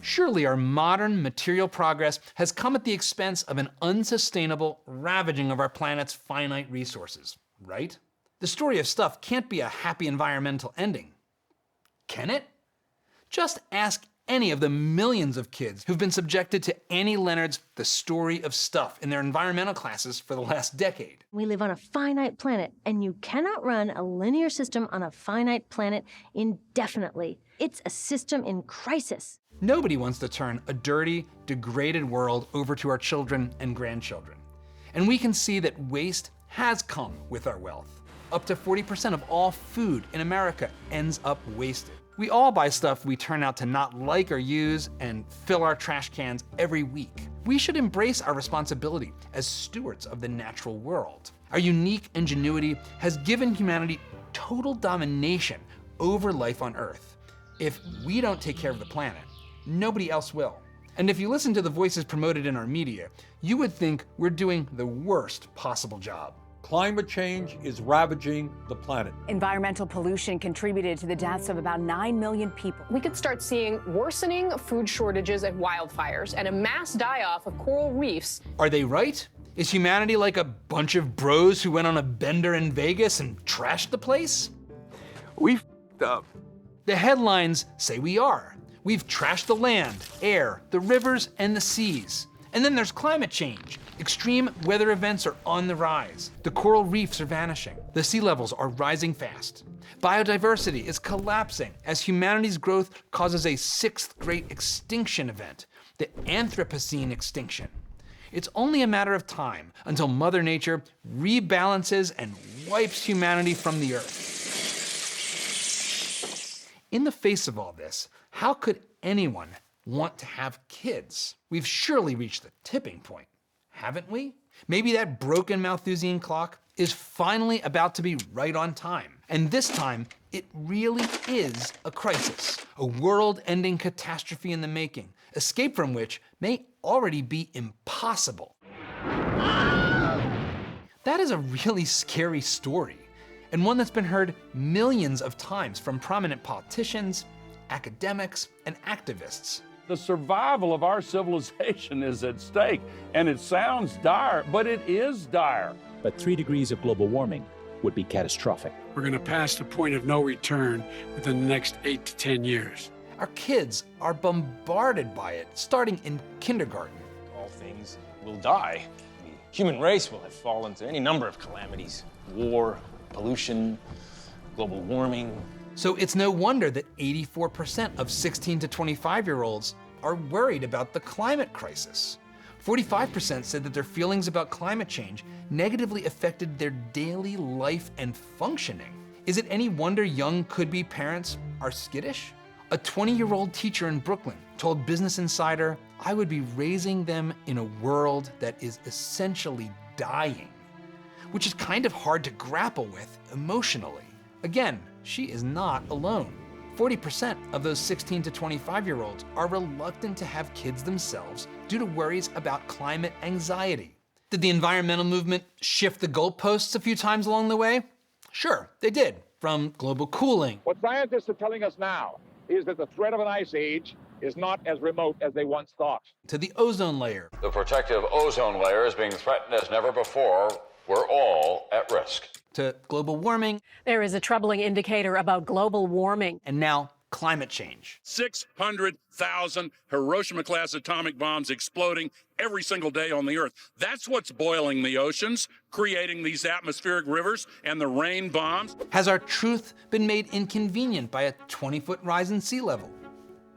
Surely our modern material progress has come at the expense of an unsustainable ravaging of our planet's finite resources, right? The story of stuff can't be a happy environmental ending. Can it? Just ask any of the millions of kids who've been subjected to Annie Leonard's The Story of Stuff in their environmental classes for the last decade. We live on a finite planet, and you cannot run a linear system on a finite planet indefinitely. It's a system in crisis. Nobody wants to turn a dirty, degraded world over to our children and grandchildren. And we can see that waste has come with our wealth. Up to 40% of all food in America ends up wasted. We all buy stuff we turn out to not like or use and fill our trash cans every week. We should embrace our responsibility as stewards of the natural world. Our unique ingenuity has given humanity total domination over life on Earth. If we don't take care of the planet, nobody else will. And if you listen to the voices promoted in our media, you would think we're doing the worst possible job. Climate change is ravaging the planet. Environmental pollution contributed to the deaths of about 9 million people. We could start seeing worsening food shortages and wildfires and a mass die-off of coral reefs. Are they right? Is humanity like a bunch of bros who went on a bender in Vegas and trashed the place? We f***ed up. The headlines say we are. We've trashed the land, air, the rivers, and the seas. And then there's climate change. Extreme weather events are on the rise. The coral reefs are vanishing. The sea levels are rising fast. Biodiversity is collapsing as humanity's growth causes a sixth great extinction event, the Anthropocene extinction. It's only a matter of time until Mother Nature rebalances and wipes humanity from the earth. In the face of all this, how could anyone want to have kids? We've surely reached the tipping point, haven't we? Maybe that broken Malthusian clock is finally about to be right on time. And this time, it really is a crisis, a world-ending catastrophe in the making, escape from which may already be impossible. That is a really scary story, and one that's been heard millions of times from prominent politicians, academics, and activists. The survival of our civilization is at stake, and it sounds dire, but it is dire. But 3 degrees of global warming would be catastrophic. We're going to pass the point of no return within the next 8 to 10 years. Our kids are bombarded by it, starting in kindergarten. All things will die. The human race will have fallen to any number of calamities: war, pollution, global warming. So it's no wonder that 84% of 16 to 25-year-olds are worried about the climate crisis. 45% said that their feelings about climate change negatively affected their daily life and functioning. Is it any wonder young could-be parents are skittish? A 20-year-old teacher in Brooklyn told Business Insider, "I would be raising them in a world that is essentially dying," which is kind of hard to grapple with emotionally. Again, she is not alone. 40% of those 16 to 25-year-olds are reluctant to have kids themselves due to worries about climate anxiety. Did the environmental movement shift the goalposts a few times along the way? Sure, they did, from global cooling. What scientists are telling us now is that the threat of an ice age is not as remote as they once thought. To the ozone layer. The protective ozone layer is being threatened as never before. We're all at risk. To global warming. There is a troubling indicator about global warming. And now, climate change. 600,000 Hiroshima-class atomic bombs exploding every single day on the Earth. That's what's boiling the oceans, creating these atmospheric rivers and the rain bombs. Has our truth been made inconvenient by a 20-foot rise in sea level?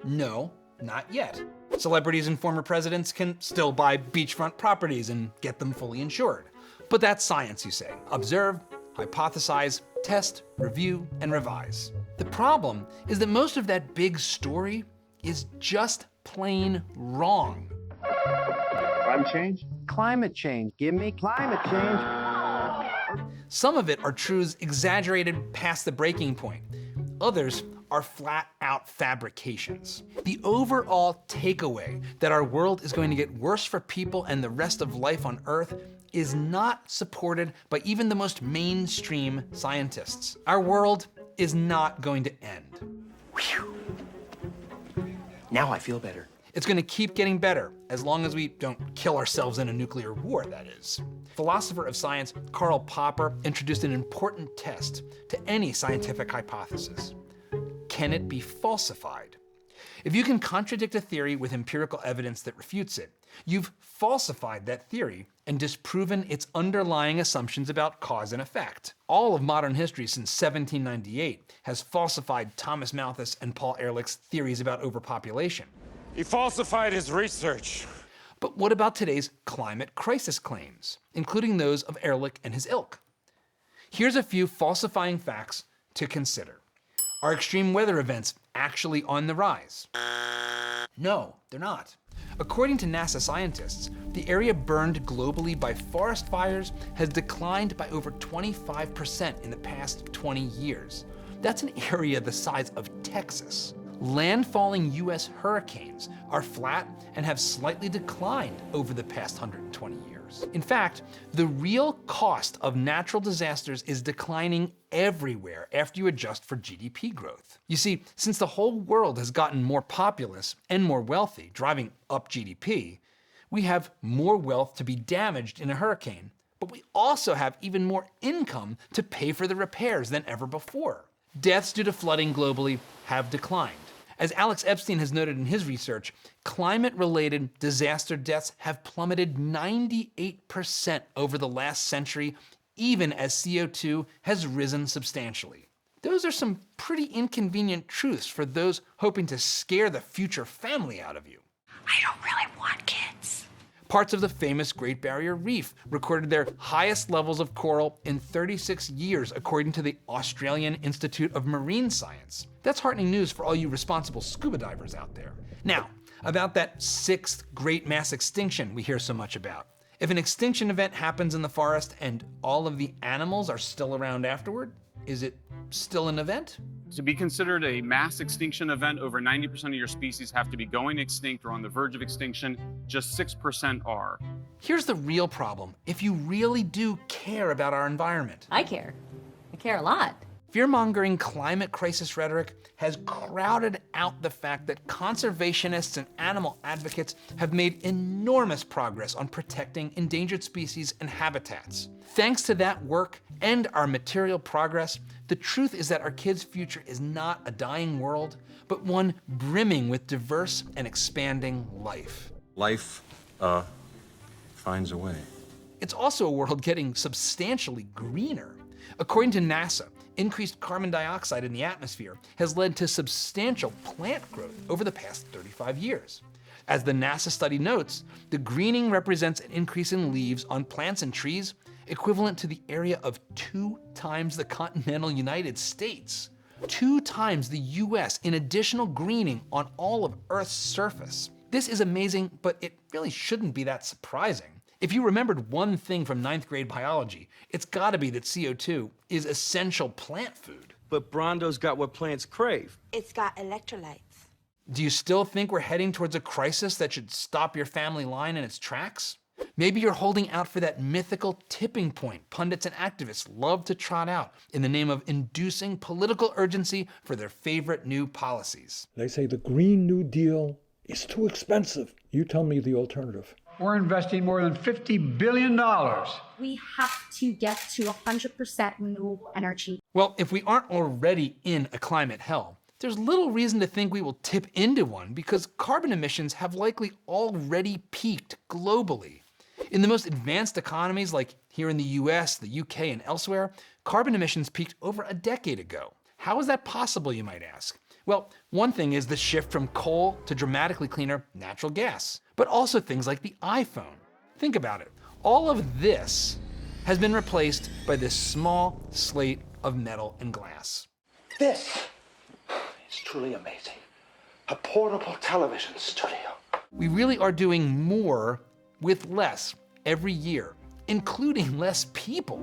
No, not yet. Celebrities and former presidents can still buy beachfront properties and get them fully insured. But that's science, you say. Observe, hypothesize, test, review, and revise. The problem is that most of that big story is just plain wrong. Climate change? Climate change. Give me climate change. Some of it are truths exaggerated past the breaking point. Others are flat-out fabrications. The overall takeaway that our world is going to get worse for people and the rest of life on Earth is not supported by even the most mainstream scientists. Our world is not going to end. Whew. Now I feel better. It's going to keep getting better, as long as we don't kill ourselves in a nuclear war, that is. Philosopher of science Karl Popper introduced an important test to any scientific hypothesis. Can it be falsified? If you can contradict a theory with empirical evidence that refutes it, you've falsified that theory and disproven its underlying assumptions about cause and effect. All of modern history since 1798 has falsified Thomas Malthus and Paul Ehrlich's theories about overpopulation. He falsified his research. But what about today's climate crisis claims, including those of Ehrlich and his ilk? Here's a few falsifying facts to consider. Are extreme weather events actually on the rise? No, they're not. According to NASA scientists, the area burned globally by forest fires has declined by over 25% in the past 20 years. That's an area the size of Texas. Landfalling US hurricanes are flat and have slightly declined over the past 120 years. In fact, the real cost of natural disasters is declining everywhere after you adjust for GDP growth. You see, since the whole world has gotten more populous and more wealthy, driving up GDP, we have more wealth to be damaged in a hurricane, but we also have even more income to pay for the repairs than ever before. Deaths due to flooding globally have declined. As Alex Epstein has noted in his research, climate-related disaster deaths have plummeted 98% over the last century, even as CO2 has risen substantially. Those are some pretty inconvenient truths for those hoping to scare the future family out of you. I don't really want kids. Parts of the famous Great Barrier Reef recorded their highest levels of coral in 36 years, according to the Australian Institute of Marine Science. That's heartening news for all you responsible scuba divers out there. Now, about that sixth great mass extinction we hear so much about. If an extinction event happens in the forest and all of the animals are still around afterward, is it still an event? To be considered a mass extinction event, over 90% of your species have to be going extinct or on the verge of extinction. Just 6% are. Here's the real problem. If you really do care about our environment. I care. I care a lot. Fear-mongering climate crisis rhetoric has crowded out the fact that conservationists and animal advocates have made enormous progress on protecting endangered species and habitats. Thanks to that work and our material progress, the truth is that our kids' future is not a dying world, but one brimming with diverse and expanding life. Life, finds a way. It's also a world getting substantially greener. According to NASA, increased carbon dioxide in the atmosphere has led to substantial plant growth over the past 35 years. As the NASA study notes, the greening represents an increase in leaves on plants and trees equivalent to the area of 2 times the continental United States. 2 times the US in additional greening on all of Earth's surface. This is amazing, but it really shouldn't be that surprising. If you remembered one thing from 9th grade biology, it's gotta be that CO2 is essential plant food. But Brondo's got what plants crave. It's got electrolytes. Do you still think we're heading towards a crisis that should stop your family line in its tracks? Maybe you're holding out for that mythical tipping point pundits and activists love to trot out in the name of inducing political urgency for their favorite new policies. They say the Green New Deal is too expensive. You tell me the alternative. We're investing more than $50 billion. We have to get to 100% renewable energy. Well, if we aren't already in a climate hell, there's little reason to think we will tip into one because carbon emissions have likely already peaked globally. In the most advanced economies like here in the US, the UK, and elsewhere, carbon emissions peaked over a decade ago. How is that possible, you might ask? Well, one thing is the shift from coal to dramatically cleaner natural gas, but also things like the iPhone. Think about it. All of this has been replaced by this small slate of metal and glass. This is truly amazing. A portable television studio. We really are doing more with less every year, including less people.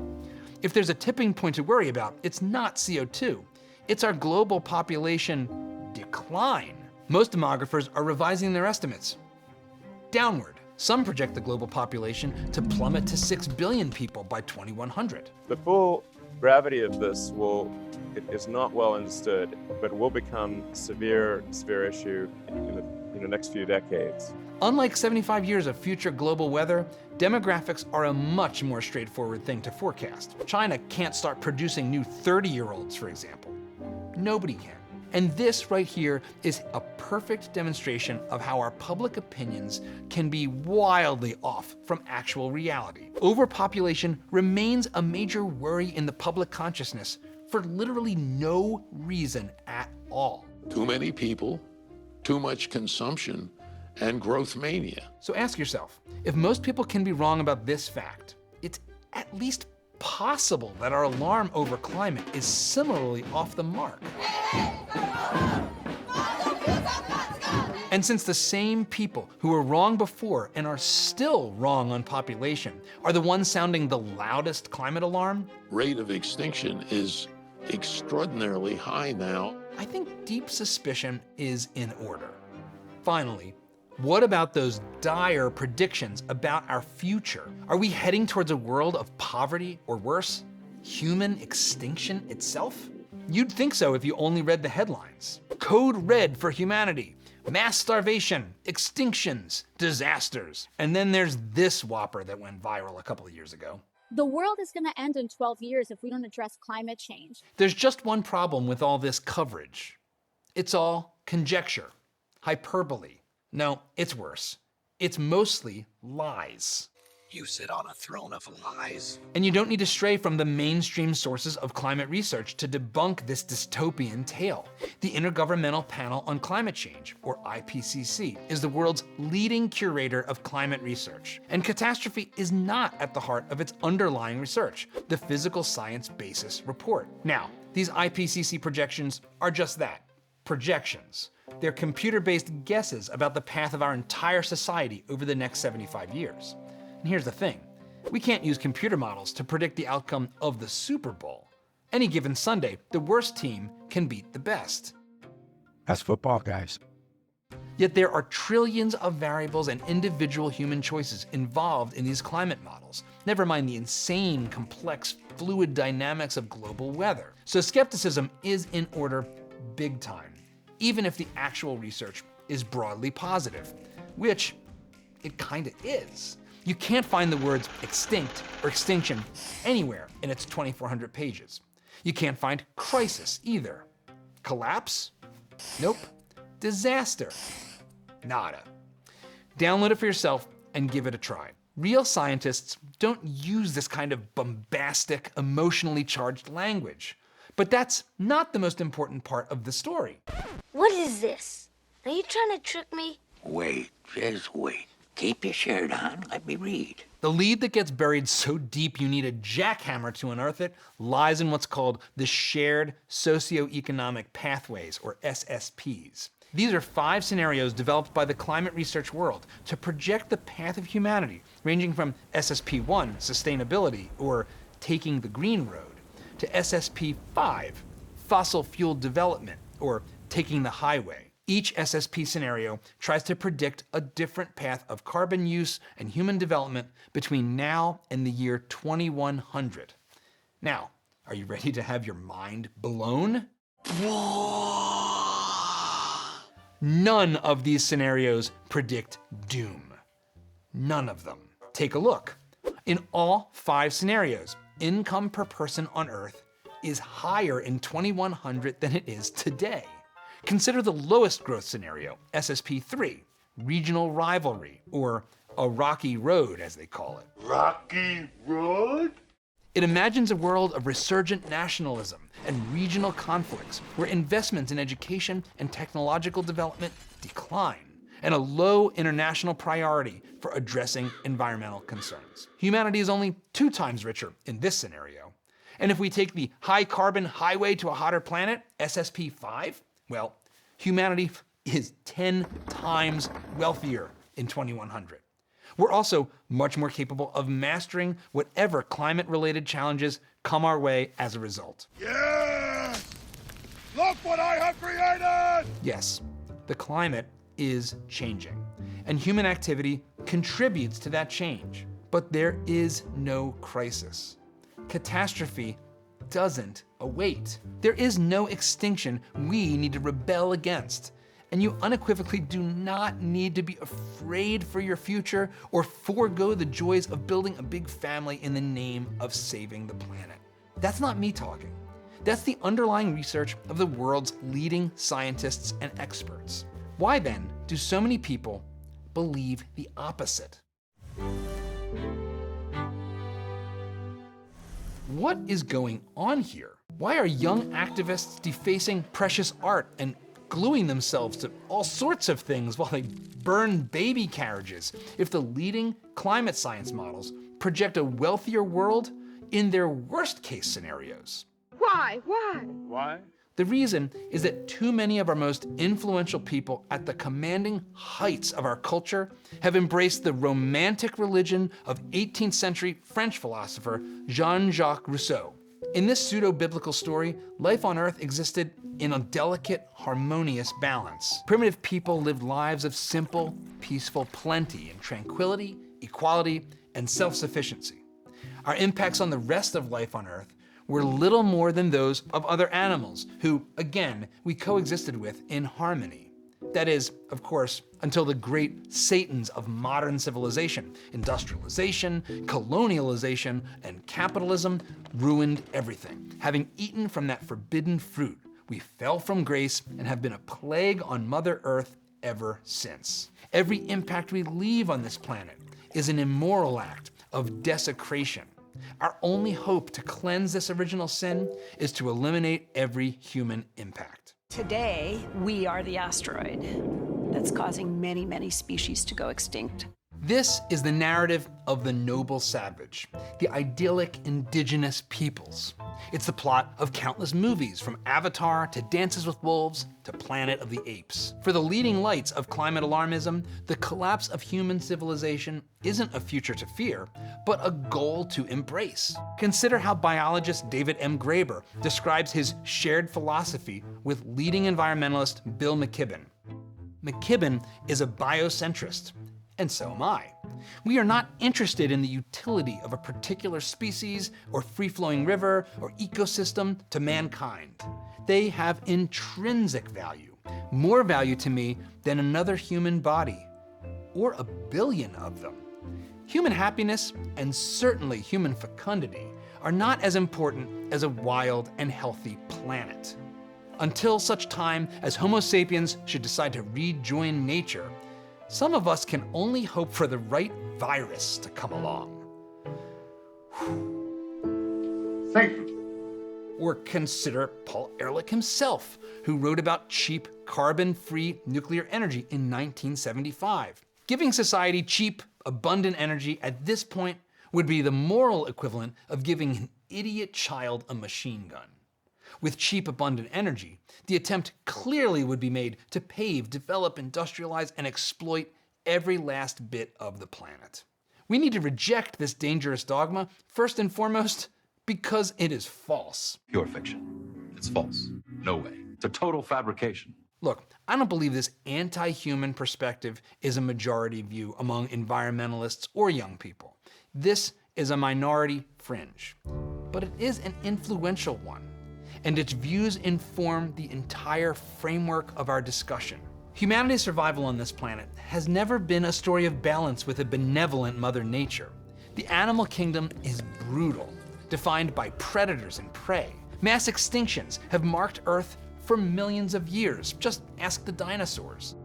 If there's a tipping point to worry about, it's not CO2. It's our global population decline. Most demographers are revising their estimates downward. Some project the global population to plummet to 6 billion people by 2100. The full gravity of this will It is not well understood, but will become a severe issue in the next few decades. Unlike 75 years of future global weather, demographics are a much more straightforward thing to forecast. China can't start producing new 30-year-olds, for example. Nobody can. And this right here is a perfect demonstration of how our public opinions can be wildly off from actual reality. Overpopulation remains a major worry in the public consciousness for literally no reason at all. Too many people, too much consumption, and growth mania. So ask yourself, if most people can be wrong about this fact, it's at least possible that our alarm over climate is similarly off the mark. And since the same people who were wrong before and are still wrong on population are the ones sounding the loudest climate alarm, Rate of extinction is extraordinarily high now. I think deep suspicion is in order. Finally, what about those dire predictions about our future? Are we heading towards a world of poverty or worse, human extinction itself? You'd think so if you only read the headlines. Code red for humanity, mass starvation, extinctions, disasters. And then there's this whopper that went viral a couple of years ago. The world is going to end in 12 years if we don't address climate change. There's just one problem with all this coverage. It's all conjecture, hyperbole. No, it's worse. It's mostly lies. You sit on a throne of lies. And you don't need to stray from the mainstream sources of climate research to debunk this dystopian tale. The Intergovernmental Panel on Climate Change, or IPCC, is the world's leading curator of climate research. And catastrophe is not at the heart of its underlying research, the Physical Science Basis Report. Now, these IPCC projections are just that, projections. They're computer-based guesses about the path of our entire society over the next 75 years. And here's the thing, we can't use computer models to predict the outcome of the Super Bowl. Any given Sunday, the worst team can beat the best. That's football, guys. Yet there are trillions of variables and individual human choices involved in these climate models, never mind the insane, complex, fluid dynamics of global weather. So skepticism is in order big time, even if the actual research is broadly positive, which it kinda is. You can't find the words extinct or extinction anywhere in its 2,400 pages. You can't find crisis either. Collapse? Nope. Disaster? Nada. Download it for yourself and give it a try. Real scientists don't use this kind of bombastic, emotionally charged language. But that's not the most important part of the story. What is this? Are you trying to trick me? Wait, just wait. Keep your shirt on, let me read. The lead that gets buried so deep you need a jackhammer to unearth it lies in what's called the Shared Socioeconomic Pathways, or SSPs. These are 5 scenarios developed by the climate research world to project the path of humanity, ranging from SSP1, sustainability, or taking the green road, to SSP5, fossil fuel development, or taking the highway. Each SSP scenario tries to predict a different path of carbon use and human development between now and the year 2100. Now, are you ready to have your mind blown? None of these scenarios predict doom. None of them. Take a look. In all 5 scenarios, income per person on Earth is higher in 2100 than it is today. Consider the lowest growth scenario, SSP3, regional rivalry, or a rocky road as they call it. Rocky Road? It imagines a world of resurgent nationalism and regional conflicts where investments in education and technological development decline, and a low international priority for addressing environmental concerns. Humanity is only 2 times richer in this scenario. And if we take the high carbon highway to a hotter planet, SSP5, well, humanity is 10 times wealthier in 2100. We're also much more capable of mastering whatever climate-related challenges come our way as a result. Yes! Look what I have created! Yes, the climate is changing, and human activity contributes to that change. But there is no crisis. Catastrophe doesn't await. There is no extinction we need to rebel against. And you unequivocally do not need to be afraid for your future or forego the joys of building a big family in the name of saving the planet. That's not me talking. That's the underlying research of the world's leading scientists and experts. Why then do so many people believe the opposite? What is going on here? Why are young activists defacing precious art and gluing themselves to all sorts of things while they burn baby carriages if the leading climate science models project a wealthier world in their worst case scenarios? Why? Why? The reason is that too many of our most influential people at the commanding heights of our culture have embraced the romantic religion of 18th century French philosopher Jean-Jacques Rousseau. In this pseudo-biblical story, life on Earth existed in a delicate, harmonious balance. Primitive people lived lives of simple, peaceful plenty and tranquility, equality, and self-sufficiency. Our impacts on the rest of life on Earth were little more than those of other animals who, again, we coexisted with in harmony. That is, of course, until the great Satans of modern civilization, industrialization, colonialization, and capitalism ruined everything. Having eaten from that forbidden fruit, we fell from grace and have been a plague on Mother Earth ever since. Every impact we leave on this planet is an immoral act of desecration. Our only hope to cleanse this original sin is to eliminate every human impact. Today, we are the asteroid that's causing many, many species to go extinct. This is the narrative of the noble savage, the idyllic indigenous peoples. It's the plot of countless movies, from Avatar to Dances with Wolves to Planet of the Apes. For the leading lights of climate alarmism, the collapse of human civilization isn't a future to fear, but a goal to embrace. Consider how biologist David M. Graeber describes his shared philosophy with leading environmentalist Bill McKibben. McKibben is a biocentrist, and so am I. We are not interested in the utility of a particular species or free-flowing river or ecosystem to mankind. They have intrinsic value, more value to me than another human body, or a billion of them. Human happiness, and certainly human fecundity, are not as important as a wild and healthy planet. Until such time as Homo sapiens should decide to rejoin nature, some of us can only hope for the right virus to come along. Think. Or consider Paul Ehrlich himself, who wrote about cheap, carbon-free nuclear energy in 1975. Giving society cheap, abundant energy at this point would be the moral equivalent of giving an idiot child a machine gun. With cheap, abundant energy, the attempt clearly would be made to pave, develop, industrialize, and exploit every last bit of the planet. We need to reject this dangerous dogma, first and foremost, because it is false. Pure fiction. It's false. No way. It's a total fabrication. Look, I don't believe this anti-human perspective is a majority view among environmentalists or young people. This is a minority fringe, but it is an influential one, and its views inform the entire framework of our discussion. Humanity's survival on this planet has never been a story of balance with a benevolent Mother Nature. The animal kingdom is brutal, defined by predators and prey. Mass extinctions have marked Earth for millions of years. Just ask the dinosaurs.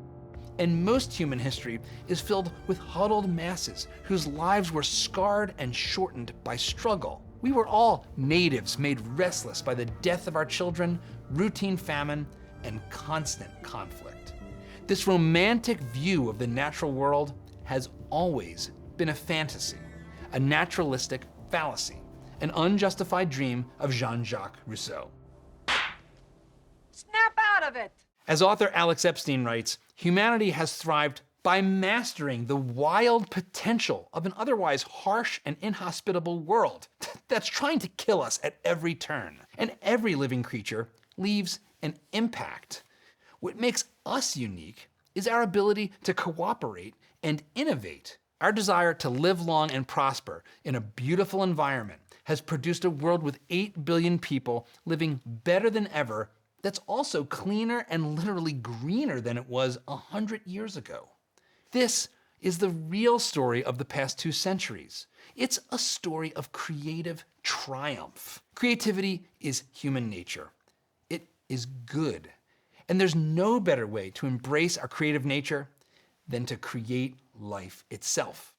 And most human history is filled with huddled masses whose lives were scarred and shortened by struggle. We were all natives made restless by the death of our children, routine famine, and constant conflict. This romantic view of the natural world has always been a fantasy, a naturalistic fallacy, an unjustified dream of Jean-Jacques Rousseau. Snap out of it! As author Alex Epstein writes, humanity has thrived by mastering the wild potential of an otherwise harsh and inhospitable world that's trying to kill us at every turn. And every living creature leaves an impact. What makes us unique is our ability to cooperate and innovate. Our desire to live long and prosper in a beautiful environment has produced a world with 8 billion people living better than ever that's also cleaner and literally greener than it was 100 years ago. This is the real story of the past 2 centuries. It's a story of creative triumph. Creativity is human nature. It is good. And there's no better way to embrace our creative nature than to create life itself.